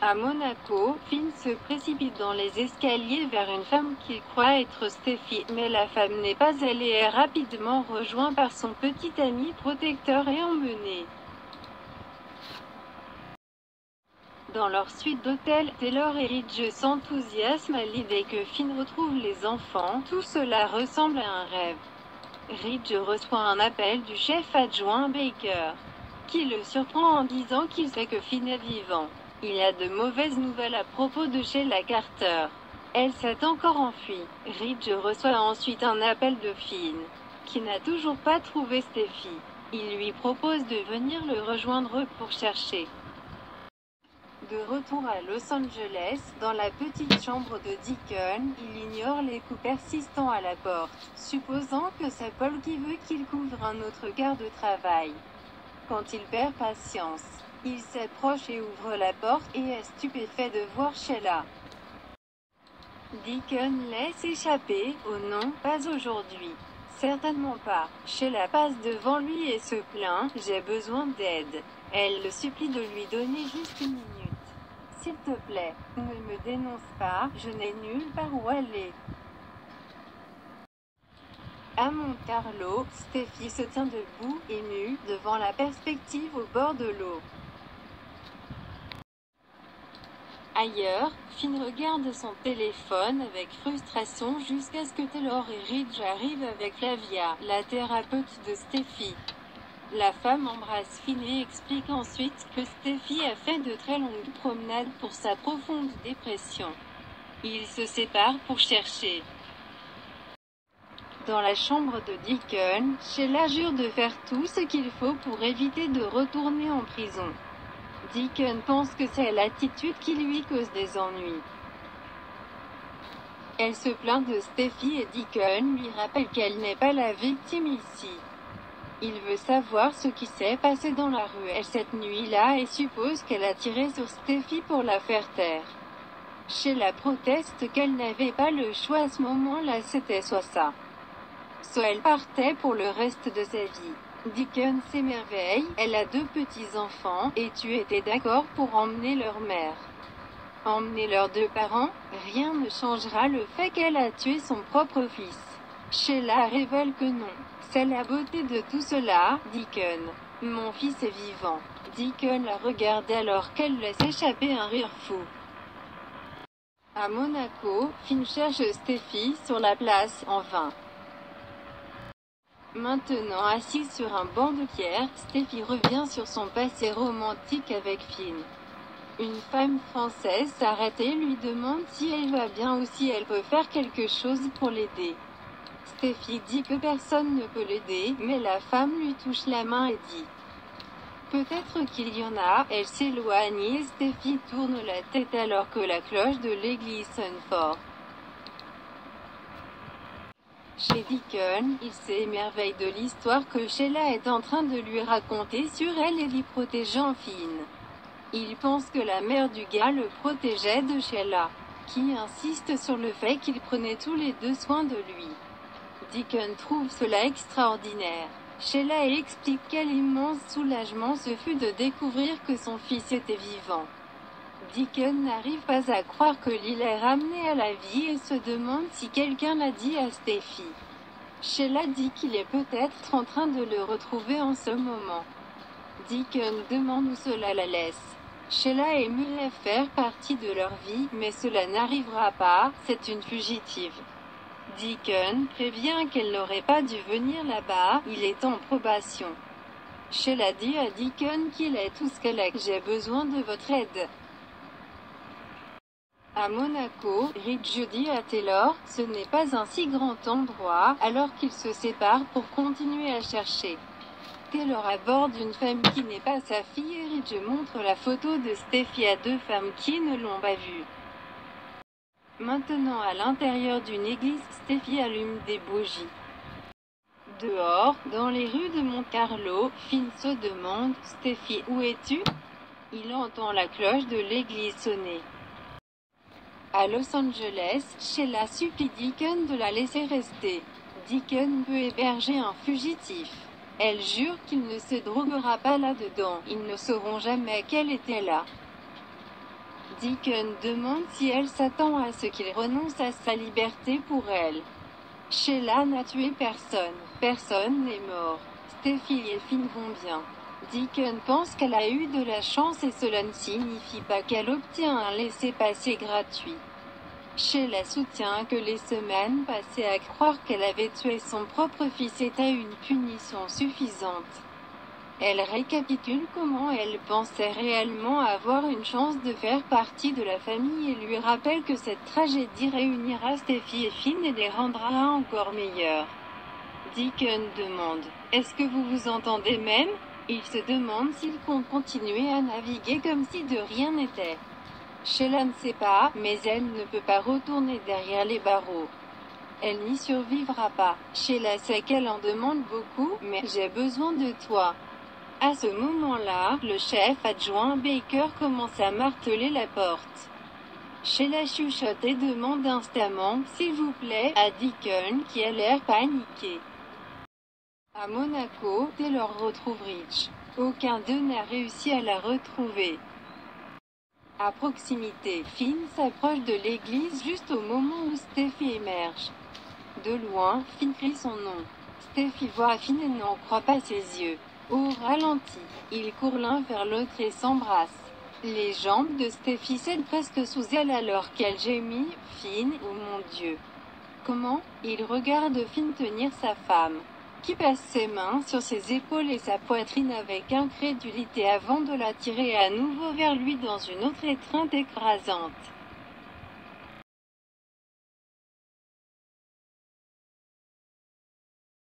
À Monaco, Finn se précipite dans les escaliers vers une femme qu'il croit être Steffi, mais la femme n'est pas elle et est rapidement rejointe par son petit ami protecteur et emmené. Dans leur suite d'hôtel, Taylor et Ridge s'enthousiasment à l'idée que Finn retrouve les enfants. Tout cela ressemble à un rêve. Ridge reçoit un appel du chef adjoint Baker, qui le surprend en disant qu'il sait que Finn est vivant. Il a de mauvaises nouvelles à propos de Sheila Carter. Elle s'est encore enfuie. Ridge reçoit ensuite un appel de Finn, qui n'a toujours pas trouvé Steffi. Il lui propose de venir le rejoindre pour chercher. De retour à Los Angeles, dans la petite chambre de Deacon, il ignore les coups persistants à la porte, supposant que c'est Paul qui veut qu'il couvre un autre quart de travail. Quand il perd patience, il s'approche et ouvre la porte et est stupéfait de voir Sheila. Deacon laisse échapper « Oh non, pas aujourd'hui. Certainement pas ». Sheila passe devant lui et se plaint « J'ai besoin d'aide ». Elle le supplie de lui donner juste une minute. « S'il te plaît, ne me dénonce pas, je n'ai nulle part où aller ». À Monte Carlo, Steffi se tient debout, émue, devant la perspective au bord de l'eau. Ailleurs, Finn regarde son téléphone avec frustration jusqu'à ce que Taylor et Ridge arrivent avec Flavia, la thérapeute de Steffi. La femme embrasse Finn et explique ensuite que Steffi a fait de très longues promenades pour sa profonde dépression. Ils se séparent pour chercher. Dans la chambre de Deacon, Sheila jure de faire tout ce qu'il faut pour éviter de retourner en prison. Deacon pense que c'est l'attitude qui lui cause des ennuis. Elle se plaint de Steffi et Deacon lui rappelle qu'elle n'est pas la victime ici. Il veut savoir ce qui s'est passé dans la ruelle cette nuit-là et suppose qu'elle a tiré sur Steffi pour la faire taire. Sheila proteste qu'elle n'avait pas le choix à ce moment-là, c'était soit ça, soit elle partait pour le reste de sa vie. Deacon s'émerveille, elle a 2 petits-enfants, et tu étais d'accord pour emmener leur mère. Emmener leurs 2 parents, rien ne changera le fait qu'elle a tué son propre fils. Sheila révèle que non. C'est la beauté de tout cela, Deacon. Mon fils est vivant. Deacon la regarde alors qu'elle laisse échapper un rire fou. À Monaco, Finn cherche Steffi sur la place, en vain. Maintenant assise sur un banc de pierre, Steffi revient sur son passé romantique avec Finn. Une femme française s'arrête et lui demande si elle va bien ou si elle peut faire quelque chose pour l'aider. Steffi dit que personne ne peut l'aider, mais la femme lui touche la main et dit « Peut-être qu'il y en a ». Elle s'éloigne et Steffi tourne la tête alors que la cloche de l'église sonne fort. Chez Deacon, il s'émerveille de l'histoire que Sheila est en train de lui raconter sur elle et l'y protégeant Finn. Il pense que la mère du gars le protégeait de Sheila, qui insiste sur le fait qu'ils prenaient tous les 2 soin de lui. Deacon trouve cela extraordinaire. Sheila explique quel immense soulagement ce fut de découvrir que son fils était vivant. Deacon n'arrive pas à croire que Lil est ramené à la vie et se demande si quelqu'un l'a dit à Steffi. Sheila dit qu'il est peut-être en train de le retrouver en ce moment. Deacon demande où cela la laisse. Sheila aimerait faire partie de leur vie, mais cela n'arrivera pas, c'est une fugitive. Deacon prévient qu'elle n'aurait pas dû venir là-bas, il est en probation. Sheila dit à Deacon qu'il est tout ce qu'elle a. J'ai besoin de votre aide. À Monaco, Ridge dit à Taylor, ce n'est pas un si grand endroit, alors qu'ils se séparent pour continuer à chercher. Taylor aborde une femme qui n'est pas sa fille et Ridge montre la photo de Steffi à 2 femmes qui ne l'ont pas vue. Maintenant à l'intérieur d'une église, Steffi allume des bougies. Dehors, dans les rues de Monte Carlo, Finn se demande « Steffi, où es-tu » Il entend la cloche de l'église sonner. À Los Angeles, Sheila supplie Deacon de la laisser rester. Deacon veut héberger un fugitif. Elle jure qu'il ne se droguera pas là-dedans. Ils ne sauront jamais qu'elle était là. Deacon demande si elle s'attend à ce qu'il renonce à sa liberté pour elle. Sheila n'a tué personne. Personne n'est mort. Steffi et Finn vont bien. Deacon pense qu'elle a eu de la chance et cela ne signifie pas qu'elle obtient un laissez-passer gratuit. Sheila soutient que les semaines passées à croire qu'elle avait tué son propre fils était une punition suffisante. Elle récapitule comment elle pensait réellement avoir une chance de faire partie de la famille et lui rappelle que cette tragédie réunira Steffi et Finn et les rendra encore meilleurs. Deacon demande « Est-ce que vous vous entendez même ?» Il se demande s'ils comptent continuer à naviguer comme si de rien n'était. Sheila ne sait pas, mais elle ne peut pas retourner derrière les barreaux. Elle n'y survivra pas. Sheila sait qu'elle en demande beaucoup, mais « j'ai besoin de toi ». À ce moment-là, le chef adjoint Baker commence à marteler la porte. Sheila chuchote et demande instamment « S'il vous plaît » à Deacon qui a l'air paniqué. À Monaco, Taylor retrouve Rich. Aucun d'eux n'a réussi à la retrouver. À proximité, Finn s'approche de l'église juste au moment où Steffi émerge. De loin, Finn crie son nom. Steffi voit Finn et n'en croit pas ses yeux. Au ralenti, ils courent l'un vers l'autre et s'embrassent. Les jambes de Steffi cèdent presque sous elle alors qu'elle gémit « Finn, oh mon Dieu !» Comment? Il regarde Finn tenir sa femme, qui passe ses mains sur ses épaules et sa poitrine avec incrédulité avant de la tirer à nouveau vers lui dans une autre étreinte écrasante.